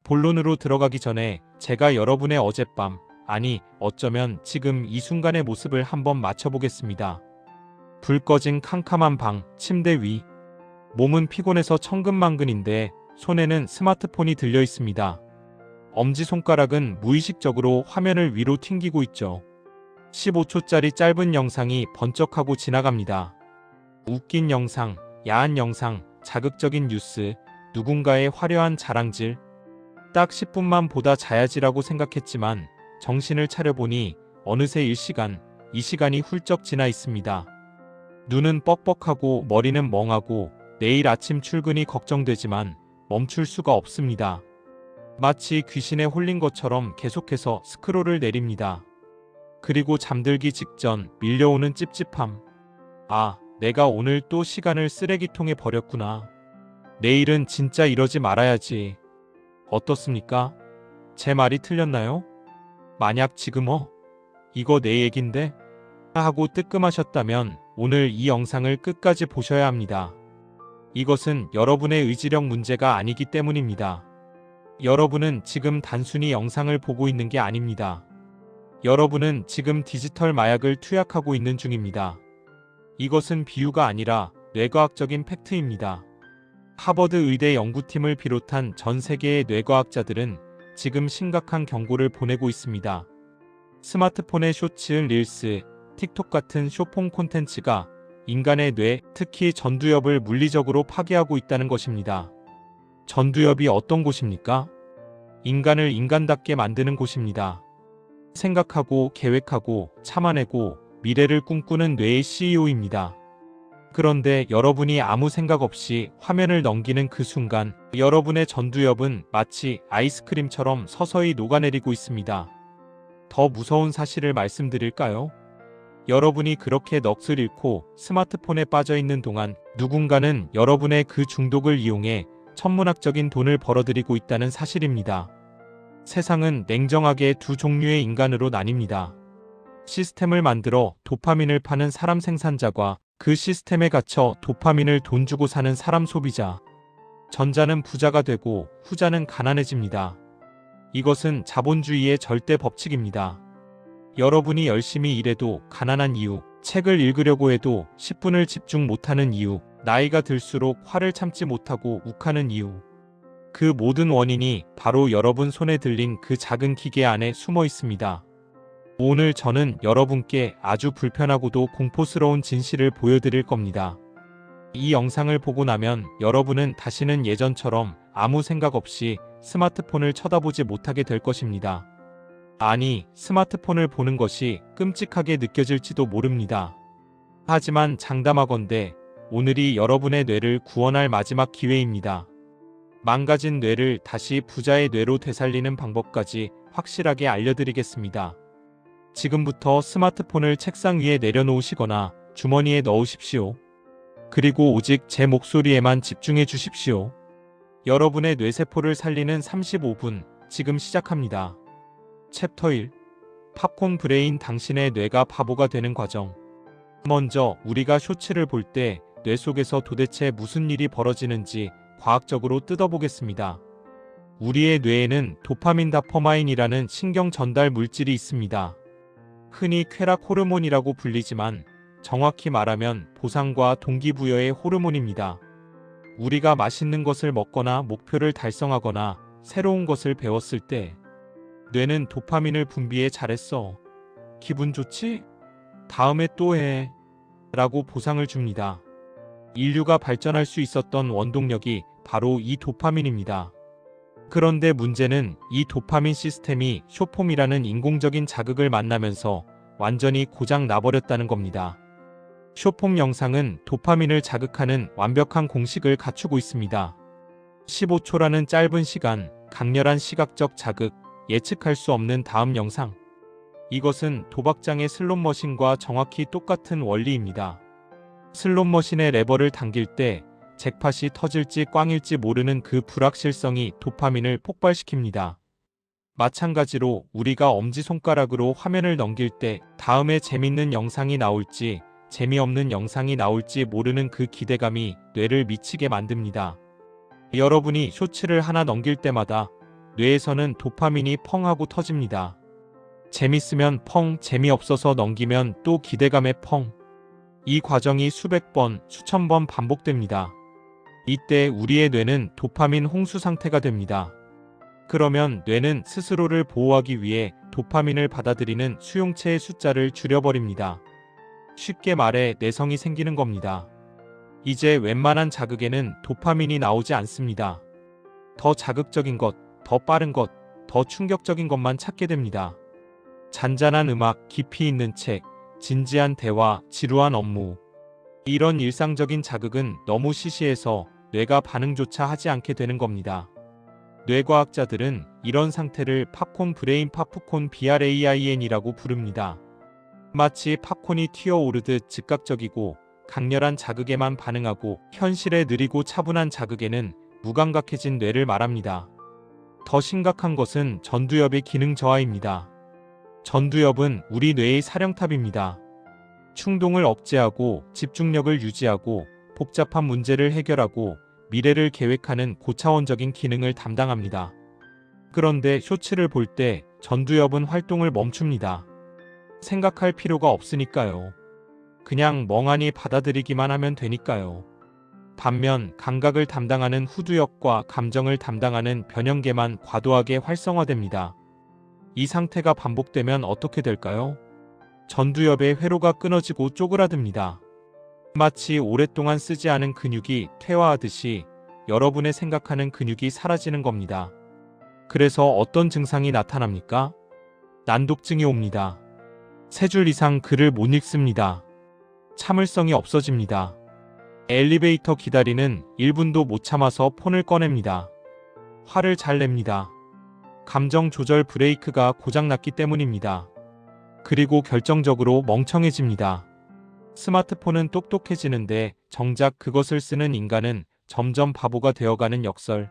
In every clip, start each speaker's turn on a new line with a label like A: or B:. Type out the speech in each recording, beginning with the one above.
A: 본론으로 들어가기 전에 제가 여러분의 어젯밤, 아니 어쩌면 지금 이 순간의 모습을 한번 맞춰보겠습니다. 불 꺼진 캄캄한 방, 침대 위. 몸은 피곤해서 천근만근인데 손에는 스마트폰이 들려 있습니다. 엄지손가락은 무의식적으로 화면을 위로 튕기고 있죠. 15초짜리 짧은 영상이 번쩍하고 지나갑니다. 웃긴 영상, 야한 영상, 자극적인 뉴스, 누군가의 화려한 자랑질. 딱 10분만 보다 자야지라고 생각했지만 정신을 차려보니 어느새 1시간, 2시간이 훌쩍 지나 있습니다. 눈은 뻑뻑하고 머리는 멍하고 내일 아침 출근이 걱정되지만 멈출 수가 없습니다. 마치 귀신에 홀린 것처럼 계속해서 스크롤을 내립니다. 그리고 잠들기 직전 밀려오는 찝찝함. 아, 내가 오늘 또 시간을 쓰레기통에 버렸구나. 내일은 진짜 이러지 말아야지. 어떻습니까? 제 말이 틀렸나요? 만약 지금 이거 내 얘긴데? 하고 뜨끔하셨다면 오늘 이 영상을 끝까지 보셔야 합니다. 이것은 여러분의 의지력 문제가 아니기 때문입니다. 여러분은 지금 단순히 영상을 보고 있는 게 아닙니다. 여러분은 지금 디지털 마약을 투약하고 있는 중입니다. 이것은 비유가 아니라 뇌과학적인 팩트입니다. 하버드 의대 연구팀을 비롯한 전 세계의 뇌과학자들은 지금 심각한 경고를 보내고 있습니다. 스마트폰의 쇼츠, 릴스, 틱톡 같은 쇼폼 콘텐츠가 인간의 뇌, 특히 전두엽을 물리적으로 파괴하고 있다는 것입니다. 전두엽이 어떤 곳입니까? 인간을 인간답게 만드는 곳입니다. 생각하고 계획하고 참아내고 미래를 꿈꾸는 뇌의 CEO입니다. 그런데 여러분이 아무 생각 없이 화면을 넘기는 그 순간 여러분의 전두엽은 마치 아이스크림처럼 서서히 녹아내리고 있습니다. 더 무서운 사실을 말씀드릴까요? 여러분이 그렇게 넋을 잃고 스마트폰에 빠져 있는 동안 누군가는 여러분의 그 중독을 이용해 천문학적인 돈을 벌어들이고 있다는 사실입니다. 세상은 냉정하게 두 종류의 인간으로 나뉩니다. 시스템을 만들어 도파민을 파는 사람 생산자과 그 시스템에 갇혀 도파민을 돈 주고 사는 사람 소비자. 전자는 부자가 되고 후자는 가난해집니다. 이것은 자본주의의 절대 법칙입니다. 여러분이 열심히 일해도 가난한 이유, 책을 읽으려고 해도 10분을 집중 못하는 이유, 나이가 들수록 화를 참지 못하고 욱하는 이유. 그 모든 원인이 바로 여러분 손에 들린 그 작은 기계 안에 숨어 있습니다. 오늘 저는 여러분께 아주 불편하고도 공포스러운 진실을 보여드릴 겁니다. 이 영상을 보고 나면 여러분은 다시는 예전처럼 아무 생각 없이 스마트폰을 쳐다보지 못하게 될 것입니다. 아니, 스마트폰을 보는 것이 끔찍하게 느껴질지도 모릅니다. 하지만 장담하건대 오늘이 여러분의 뇌를 구원할 마지막 기회입니다. 망가진 뇌를 다시 부자의 뇌로 되살리는 방법까지 확실하게 알려드리겠습니다. 지금부터 스마트폰을 책상 위에 내려놓으시거나 주머니에 넣으십시오. 그리고 오직 제 목소리에만 집중해 주십시오. 여러분의 뇌세포를 살리는 35분, 지금 시작합니다. 챕터 1. 팝콘 브레인, 당신의 뇌가 바보가 되는 과정. 먼저 우리가 쇼츠를 볼 때 뇌 속에서 도대체 무슨 일이 벌어지는지 과학적으로 뜯어보겠습니다. 우리의 뇌에는 도파민 다퍼마인이라는 신경 전달 물질이 있습니다. 흔히 쾌락 호르몬이라고 불리지만 정확히 말하면 보상과 동기부여의 호르몬입니다. 우리가 맛있는 것을 먹거나 목표를 달성하거나 새로운 것을 배웠을 때 뇌는 도파민을 분비해 잘했어. 기분 좋지? 다음에 또 해. 라고 보상을 줍니다. 인류가 발전할 수 있었던 원동력이 바로 이 도파민입니다. 그런데 문제는 이 도파민 시스템이 쇼폼이라는 인공적인 자극을 만나면서 완전히 고장 나버렸다는 겁니다. 쇼폼 영상은 도파민을 자극하는 완벽한 공식을 갖추고 있습니다. 15초라는 짧은 시간, 강렬한 시각적 자극, 예측할 수 없는 다음 영상. 이것은 도박장의 슬롯머신과 정확히 똑같은 원리입니다. 슬롯머신의 레버를 당길 때 잭팟이 터질지 꽝일지 모르는 그 불확실성이 도파민을 폭발시킵니다. 마찬가지로 우리가 엄지손가락으로 화면을 넘길 때 다음에 재밌는 영상이 나올지 재미없는 영상이 나올지 모르는 그 기대감이 뇌를 미치게 만듭니다. 여러분이 쇼츠를 하나 넘길 때마다 뇌에서는 도파민이 펑 하고 터집니다. 재밌으면 펑, 재미없어서 넘기면 또 기대감에 펑. 이 과정이 수백 번, 수천 번 반복됩니다. 이때 우리의 뇌는 도파민 홍수 상태가 됩니다. 그러면 뇌는 스스로를 보호하기 위해 도파민을 받아들이는 수용체의 숫자를 줄여버립니다. 쉽게 말해 내성이 생기는 겁니다. 이제 웬만한 자극에는 도파민이 나오지 않습니다. 더 자극적인 것, 더 빠른 것, 더 충격적인 것만 찾게 됩니다. 잔잔한 음악, 깊이 있는 책, 진지한 대화, 지루한 업무. 이런 일상적인 자극은 너무 시시해서 뇌가 반응조차 하지 않게 되는 겁니다. 뇌과학자들은 이런 상태를 팝콘 브레인 파프콘 BRAIN이라고 부릅니다. 마치 팝콘이 튀어오르듯 즉각적이고 강렬한 자극에만 반응하고 현실에 느리고 차분한 자극에는 무감각해진 뇌를 말합니다. 더 심각한 것은 전두엽의 기능 저하입니다. 전두엽은 우리 뇌의 사령탑입니다. 충동을 억제하고 집중력을 유지하고 복잡한 문제를 해결하고 미래를 계획하는 고차원적인 기능을 담당합니다. 그런데 쇼츠를 볼 때 전두엽은 활동을 멈춥니다. 생각할 필요가 없으니까요. 그냥 멍하니 받아들이기만 하면 되니까요. 반면 감각을 담당하는 후두엽과 감정을 담당하는 변형계만 과도하게 활성화됩니다. 이 상태가 반복되면 어떻게 될까요? 전두엽의 회로가 끊어지고 쪼그라듭니다. 마치 오랫동안 쓰지 않은 근육이 퇴화하듯이 여러분의 생각하는 근육이 사라지는 겁니다. 그래서 어떤 증상이 나타납니까? 난독증이 옵니다. 3줄 이상 글을 못 읽습니다. 참을성이 없어집니다. 엘리베이터 기다리는 1분도 못 참아서 폰을 꺼냅니다. 화를 잘 냅니다. 감정 조절 브레이크가 고장났기 때문입니다. 그리고 결정적으로 멍청해집니다. 스마트폰은 똑똑해지는데 정작 그것을 쓰는 인간은 점점 바보가 되어가는 역설.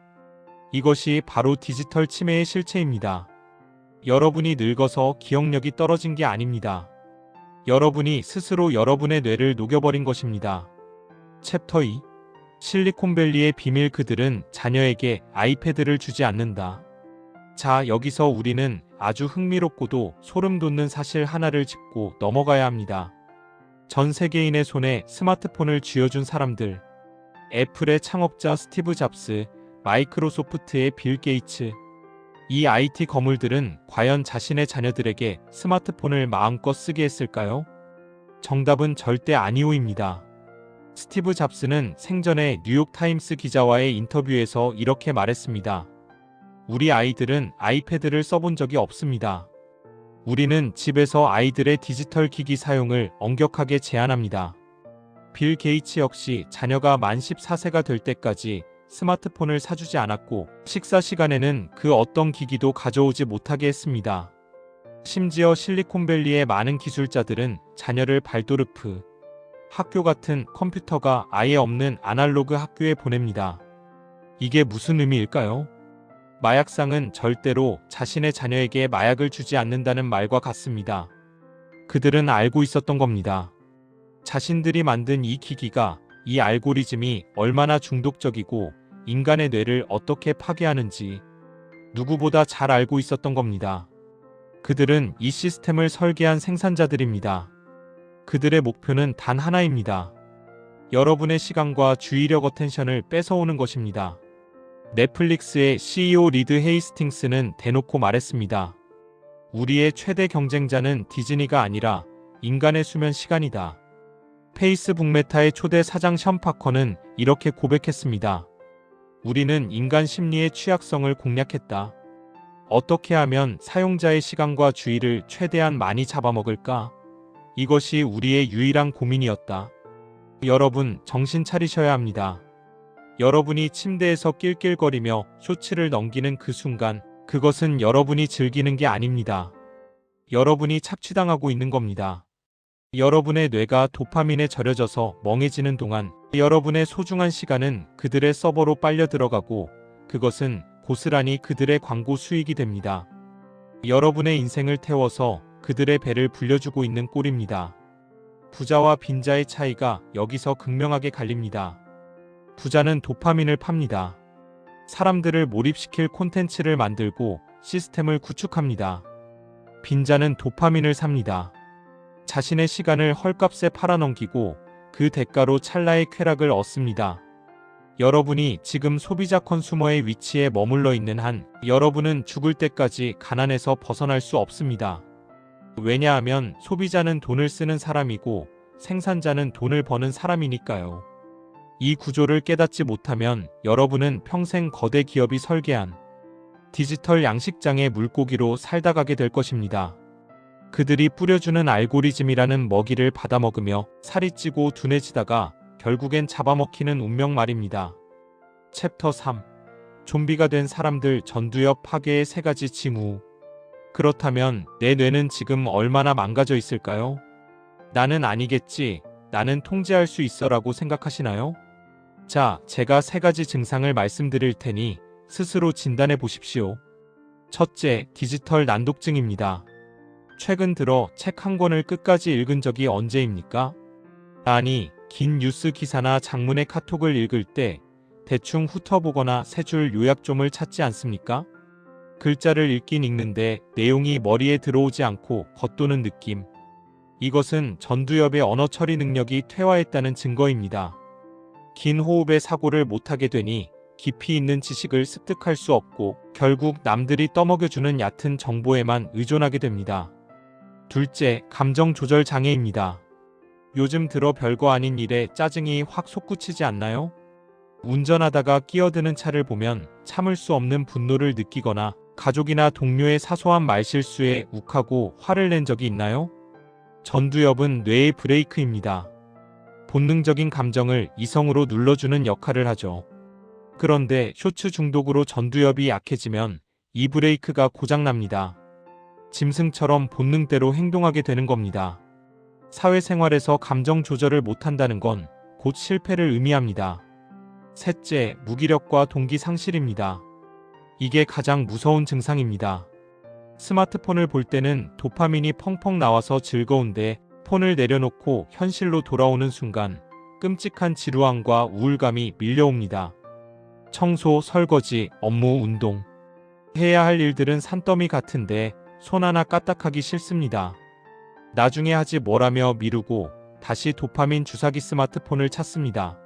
A: 이것이 바로 디지털 치매의 실체입니다. 여러분이 늙어서 기억력이 떨어진 게 아닙니다. 여러분이 스스로 여러분의 뇌를 녹여버린 것입니다. 챕터 2. 실리콘밸리의 비밀. 그들은 자녀에게 아이패드를 주지 않는다. 자, 여기서 우리는 아주 흥미롭고도 소름 돋는 사실 하나를 짚고 넘어가야 합니다. 전 세계인의 손에 스마트폰을 쥐어준 사람들. 애플의 창업자 스티브 잡스, 마이크로소프트의 빌 게이츠. 이 IT 거물들은 과연 자신의 자녀들에게 스마트폰을 마음껏 쓰게 했을까요? 정답은 절대 아니오입니다. 스티브 잡스는 생전에 뉴욕타임스 기자와의 인터뷰에서 이렇게 말했습니다. 우리 아이들은 아이패드를 써본 적이 없습니다. 우리는 집에서 아이들의 디지털 기기 사용을 엄격하게 제한합니다. 빌 게이츠 역시 자녀가 만 14세가 될 때까지 스마트폰을 사주지 않았고 식사 시간에는 그 어떤 기기도 가져오지 못하게 했습니다. 심지어 실리콘밸리의 많은 기술자들은 자녀를 발도르프 학교 같은 컴퓨터가 아예 없는 아날로그 학교에 보냅니다. 이게 무슨 의미일까요? 마약상은 절대로 자신의 자녀에게 마약을 주지 않는다는 말과 같습니다. 그들은 알고 있었던 겁니다. 자신들이 만든 이 기기가, 이 알고리즘이 얼마나 중독적이고 인간의 뇌를 어떻게 파괴하는지 누구보다 잘 알고 있었던 겁니다. 그들은 이 시스템을 설계한 생산자들입니다. 그들의 목표는 단 하나입니다. 여러분의 시간과 주의력 어텐션을 뺏어오는 것입니다. 넷플릭스의 CEO 리드 헤이스팅스는 대놓고 말했습니다. 우리의 최대 경쟁자는 디즈니가 아니라 인간의 수면 시간이다. 페이스북 메타의 초대 사장 션 파커는 이렇게 고백했습니다. 우리는 인간 심리의 취약성을 공략했다. 어떻게 하면 사용자의 시간과 주의를 최대한 많이 잡아먹을까? 이것이 우리의 유일한 고민이었다. 여러분, 정신 차리셔야 합니다. 여러분이 침대에서 낄낄거리며 쇼츠를 넘기는 그 순간, 그것은 여러분이 즐기는 게 아닙니다. 여러분이 착취당하고 있는 겁니다. 여러분의 뇌가 도파민에 절여져서 멍해지는 동안 여러분의 소중한 시간은 그들의 서버로 빨려 들어가고 그것은 고스란히 그들의 광고 수익이 됩니다. 여러분의 인생을 태워서 그들의 배를 불려주고 있는 꼴입니다. 부자와 빈자의 차이가 여기서 극명하게 갈립니다. 부자는 도파민을 팝니다. 사람들을 몰입시킬 콘텐츠를 만들고 시스템을 구축합니다. 빈자는 도파민을 삽니다. 자신의 시간을 헐값에 팔아넘기고 그 대가로 찰나의 쾌락을 얻습니다. 여러분이 지금 소비자 컨슈머의 위치에 머물러 있는 한 여러분은 죽을 때까지 가난에서 벗어날 수 없습니다. 왜냐하면 소비자는 돈을 쓰는 사람이고 생산자는 돈을 버는 사람이니까요. 이 구조를 깨닫지 못하면 여러분은 평생 거대 기업이 설계한 디지털 양식장의 물고기로 살다 가게 될 것입니다. 그들이 뿌려주는 알고리즘이라는 먹이를 받아먹으며 살이 찌고 둔해지다가 결국엔 잡아먹히는 운명 말입니다. 챕터 3. 좀비가 된 사람들 전두엽 파괴의 3가지 징후. 그렇다면 내 뇌는 지금 얼마나 망가져 있을까요? 나는 아니겠지, 나는 통제할 수 있어라고 생각하시나요? 자, 제가 3가지 증상을 말씀드릴 테니 스스로 진단해 보십시오. 첫째, 디지털 난독증입니다. 최근 들어 책 한 권을 끝까지 읽은 적이 언제입니까? 아니, 긴 뉴스 기사나 장문의 카톡을 읽을 때 대충 훑어보거나 3줄 요약점을 찾지 않습니까? 글자를 읽긴 읽는데 내용이 머리에 들어오지 않고 겉도는 느낌. 이것은 전두엽의 언어 처리 능력이 퇴화했다는 증거입니다. 긴 호흡의 사고를 못하게 되니 깊이 있는 지식을 습득할 수 없고 결국 남들이 떠먹여주는 얕은 정보에만 의존하게 됩니다. 둘째, 감정 조절 장애입니다. 요즘 들어 별거 아닌 일에 짜증이 확 솟구치지 않나요? 운전하다가 끼어드는 차를 보면 참을 수 없는 분노를 느끼거나 가족이나 동료의 사소한 말실수에 욱하고 화를 낸 적이 있나요? 전두엽은 뇌의 브레이크입니다. 본능적인 감정을 이성으로 눌러주는 역할을 하죠. 그런데 쇼츠 중독으로 전두엽이 약해지면 이 브레이크가 고장납니다. 짐승처럼 본능대로 행동하게 되는 겁니다. 사회생활에서 감정 조절을 못한다는 건 곧 실패를 의미합니다. 셋째, 무기력과 동기 상실입니다. 이게 가장 무서운 증상입니다. 스마트폰을 볼 때는 도파민이 펑펑 나와서 즐거운데 폰을 내려놓고 현실로 돌아오는 순간 끔찍한 지루함과 우울감이 밀려옵니다. 청소, 설거지, 업무, 운동. 해야 할 일들은 산더미 같은데 손 하나 까딱하기 싫습니다. 나중에 하지 뭐라며 미루고 다시 도파민 주사기 스마트폰을 찾습니다.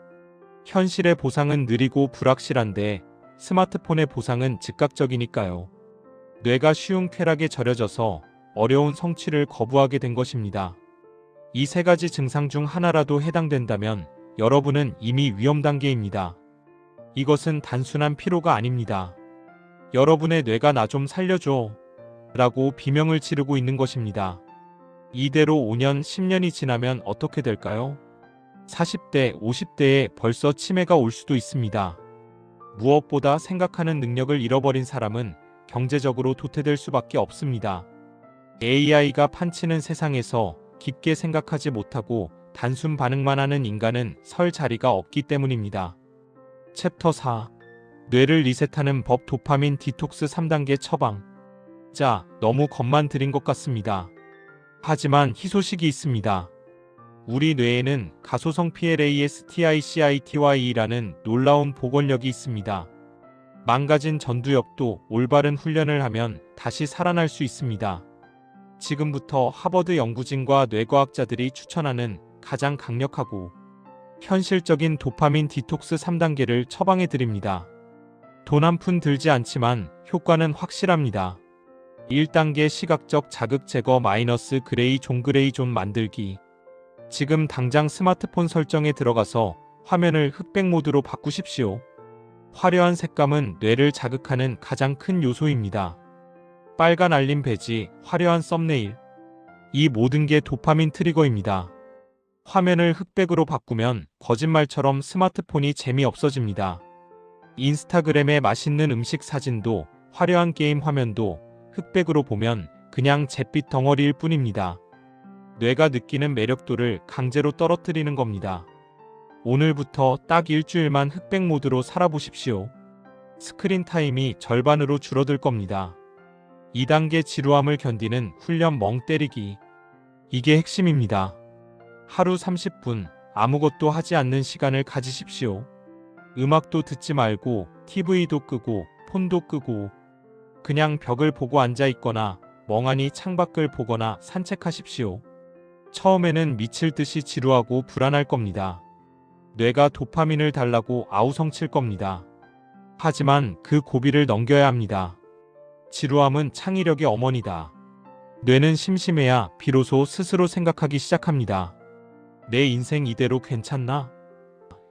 A: 현실의 보상은 느리고 불확실한데 스마트폰의 보상은 즉각적이니까요. 뇌가 쉬운 쾌락에 절여져서 어려운 성취를 거부하게 된 것입니다. 이 3가지 증상 중 하나라도 해당된다면 여러분은 이미 위험 단계입니다. 이것은 단순한 피로가 아닙니다. 여러분의 뇌가 나 좀 살려줘 라고 비명을 지르고 있는 것입니다. 이대로 5년, 10년이 지나면 어떻게 될까요? 40대, 50대에 벌써 치매가 올 수도 있습니다. 무엇보다 생각하는 능력을 잃어버린 사람은 경제적으로 도태될 수밖에 없습니다. AI가 판치는 세상에서 깊게 생각하지 못하고 단순 반응만 하는 인간은 설 자리가 없기 때문입니다. 챕터 4. 뇌를 리셋하는 법 도파민 디톡스 3단계 처방. 자, 너무 겁만 들인 것 같습니다. 하지만 희소식이 있습니다. 우리 뇌에는 가소성 PLASTICITY라는 놀라운 복원력이 있습니다. 망가진 전두엽도 올바른 훈련을 하면 다시 살아날 수 있습니다. 지금부터 하버드 연구진과 뇌과학자들이 추천하는 가장 강력하고 현실적인 도파민 디톡스 3단계를 처방해 드립니다. 돈 한 푼 들지 않지만 효과는 확실합니다. 1단계 시각적 자극 제거 마이너스 그레이 존 만들기. 지금 당장 스마트폰 설정에 들어가서 화면을 흑백 모드로 바꾸십시오. 화려한 색감은 뇌를 자극하는 가장 큰 요소입니다. 빨간 알림 배지, 화려한 썸네일. 이 모든 게 도파민 트리거입니다. 화면을 흑백으로 바꾸면 거짓말처럼 스마트폰이 재미없어집니다. 인스타그램의 맛있는 음식 사진도 화려한 게임 화면도 흑백으로 보면 그냥 잿빛 덩어리일 뿐입니다. 뇌가 느끼는 매력도를 강제로 떨어뜨리는 겁니다. 오늘부터 딱 일주일만 흑백 모드로 살아보십시오. 스크린 타임이 절반으로 줄어들 겁니다. 2단계 지루함을 견디는 훈련 멍 때리기. 이게 핵심입니다. 하루 30분 아무것도 하지 않는 시간을 가지십시오. 음악도 듣지 말고 TV도 끄고 폰도 끄고 그냥 벽을 보고 앉아 있거나 멍하니 창밖을 보거나 산책하십시오. 처음에는 미칠 듯이 지루하고 불안할 겁니다. 뇌가 도파민을 달라고 아우성칠 겁니다. 하지만 그 고비를 넘겨야 합니다. 지루함은 창의력의 어머니다. 뇌는 심심해야 비로소 스스로 생각하기 시작합니다. 내 인생 이대로 괜찮나?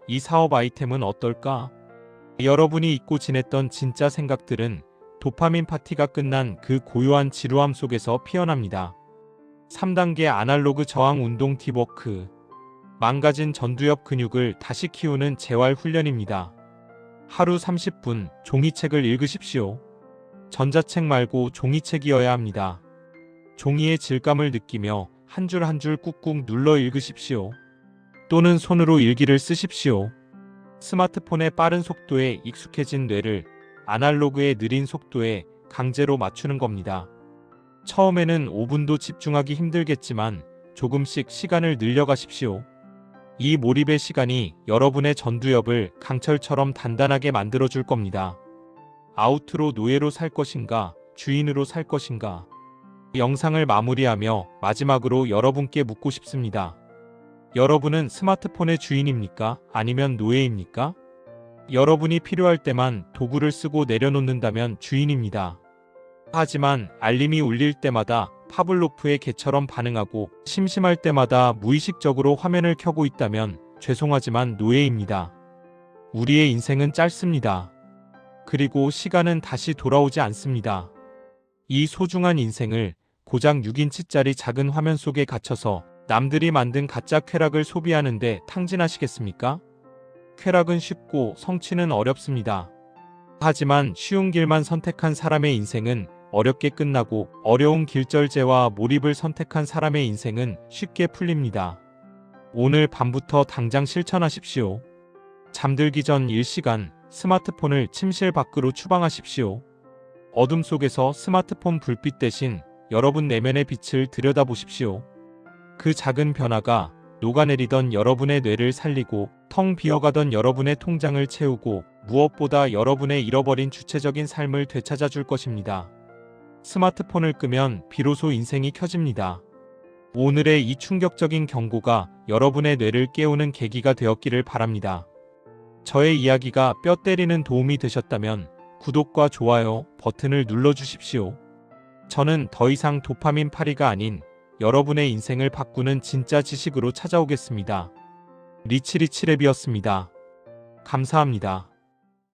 A: 이 사업 아이템은 어떨까? 여러분이 잊고 지냈던 진짜 생각들은 도파민 파티가 끝난 그 고요한 지루함 속에서 피어납니다. 3단계 아날로그 저항 운동 딥워크. 망가진 전두엽 근육을 다시 키우는 재활 훈련입니다. 하루 30분 종이책을 읽으십시오. 전자책 말고 종이책이어야 합니다. 종이의 질감을 느끼며 한 줄 한 줄 꾹꾹 눌러 읽으십시오. 또는 손으로 일기를 쓰십시오. 스마트폰의 빠른 속도에 익숙해진 뇌를 아날로그의 느린 속도에 강제로 맞추는 겁니다. 처음에는 5분도 집중하기 힘들겠지만 조금씩 시간을 늘려가십시오. 이 몰입의 시간이 여러분의 전두엽을 강철처럼 단단하게 만들어줄 겁니다. 아우트로 노예로 살 것인가, 주인으로 살 것인가? 영상을 마무리하며 마지막으로 여러분께 묻고 싶습니다. 여러분은 스마트폰의 주인입니까? 아니면 노예입니까? 여러분이 필요할 때만 도구를 쓰고 내려놓는다면 주인입니다. 하지만 알림이 울릴 때마다 파블로프의 개처럼 반응하고 심심할 때마다 무의식적으로 화면을 켜고 있다면 죄송하지만 노예입니다. 우리의 인생은 짧습니다. 그리고 시간은 다시 돌아오지 않습니다. 이 소중한 인생을 고작 6인치짜리 작은 화면 속에 갇혀서 남들이 만든 가짜 쾌락을 소비하는데 탕진하시겠습니까? 쾌락은 쉽고 성취는 어렵습니다. 하지만 쉬운 길만 선택한 사람의 인생은 어렵게 끝나고 어려운 길절제와 몰입을 선택한 사람의 인생은 쉽게 풀립니다. 오늘 밤부터 당장 실천하십시오. 잠들기 전 1시간 스마트폰을 침실 밖으로 추방하십시오. 어둠 속에서 스마트폰 불빛 대신 여러분 내면의 빛을 들여다보십시오. 그 작은 변화가 녹아내리던 여러분의 뇌를 살리고 텅 비어가던 여러분의 통장을 채우고 무엇보다 여러분의 잃어버린 주체적인 삶을 되찾아줄 것입니다. 스마트폰을 끄면 비로소 인생이 켜집니다. 오늘의 이 충격적인 경고가 여러분의 뇌를 깨우는 계기가 되었기를 바랍니다. 저의 이야기가 뼈 때리는 도움이 되셨다면 구독과 좋아요 버튼을 눌러주십시오. 저는 더 이상 도파민 파리가 아닌 여러분의 인생을 바꾸는 진짜 지식으로 찾아오겠습니다. 리치리치랩이었습니다. 감사합니다.